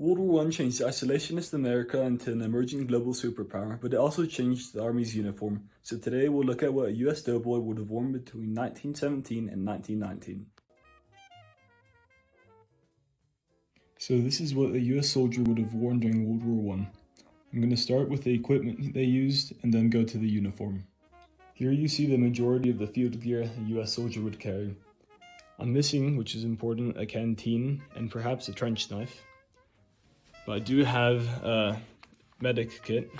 World War I changed isolationist America into an emerging global superpower, but it also changed the Army's uniform. So today we'll look at what a US doughboy would have worn between 1917 and 1919. So this is what a US soldier would have worn during World War I. I'm going to start with the equipment they used and then go to the uniform. Here you see the majority of the field gear a US soldier would carry. I'm missing, which is important, a canteen and perhaps a trench knife. But I do have a medic kit.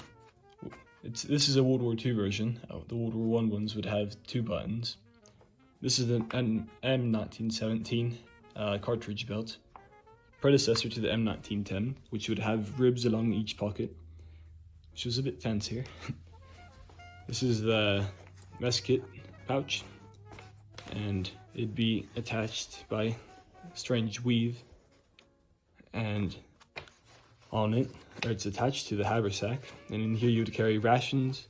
This is a World War II version. The World War I ones would have 2 buttons. This is an M1917 cartridge belt, predecessor to the M1910, which would have ribs along each pocket, which was a bit fancier. This is the mess kit pouch, and it'd be attached by a strange weave, and on it, or it's attached to the haversack, and in here you'd carry rations,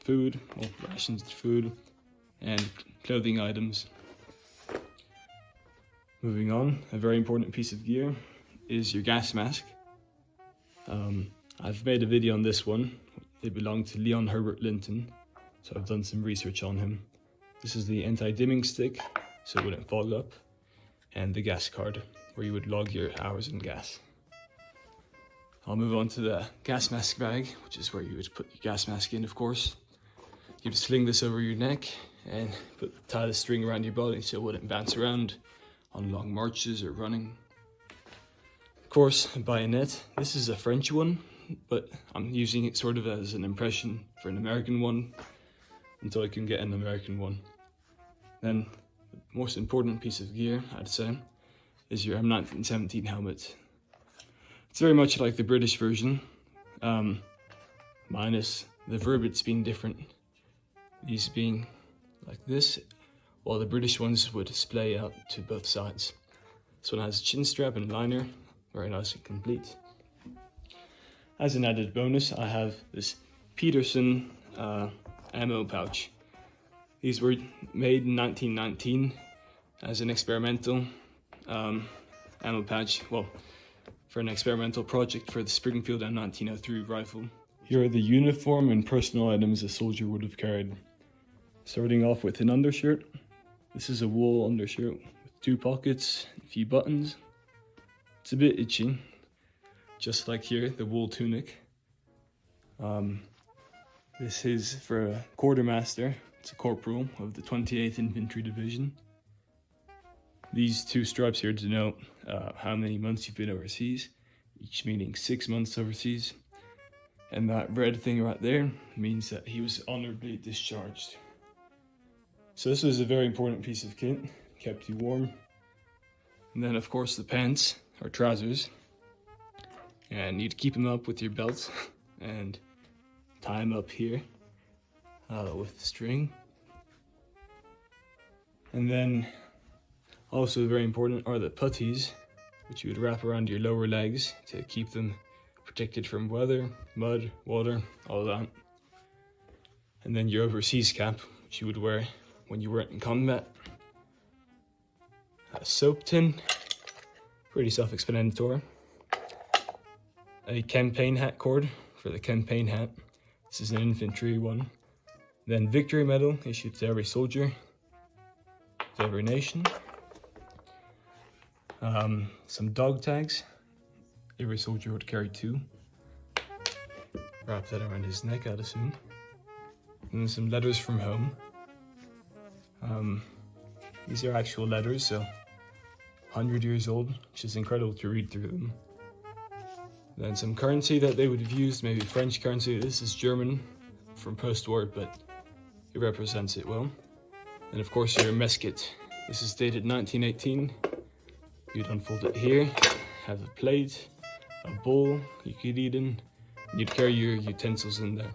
food, and clothing items. Moving on, a very important piece of gear is your gas mask. I've made a video on this one. It belonged to Leon Herbert Linton, so I've done some research on him. This is the anti-dimming stick, so it wouldn't fog up, and the gas card, where you would log your hours in gas. I'll move on to the gas mask bag, which is where you would put your gas mask in, of course. You'd sling this over your neck and tie the string around your body so it wouldn't bounce around on long marches or running. Of course, a bayonet. This is a French one, but I'm using it sort of as an impression for an American one until I can get an American one. Then, the most important piece of gear, I'd say, is your M1917 helmet. It's very much like the British version, minus the verbiage being different. These being like this, while the British ones would splay out to both sides. This one has a chin strap and liner, very nice and complete. As an added bonus, I have this Peterson ammo pouch. These were made in 1919 as an experimental ammo pouch, for an experimental project for the Springfield M1903 rifle. Here are the uniform and personal items a soldier would have carried. Starting off with an undershirt. This is a wool undershirt with 2 pockets and a few buttons. It's a bit itchy, just like here, the wool tunic. This is for a quartermaster. It's a corporal of the 28th Infantry Division. These 2 stripes here denote how many months you've been overseas, each meaning 6 months overseas. And that red thing right there means that he was honorably discharged. So this was a very important piece of kit, kept you warm. And then of course the pants, or trousers. And you'd keep them up with your belt and tie them up here with string. And then also very important are the puttees, which you would wrap around your lower legs to keep them protected from weather, mud, water, all that. And then your overseas cap, which you would wear when you weren't in combat. A soap tin, pretty self-explanatory. A campaign hat cord for the campaign hat. This is an infantry one. Then victory medal issued to every soldier of every nation. Some dog tags. Every soldier would carry 2. Wrap that around his neck, I'd assume. And then some letters from home. These are actual letters, so 100 years old, which is incredible to read through them. Then some currency that they would have used, maybe French currency. This is German from post-war, but it represents it well. And of course your mess kit. This is dated 1918. You'd unfold it here, have a plate, a bowl you could eat in, and you'd carry your utensils in there.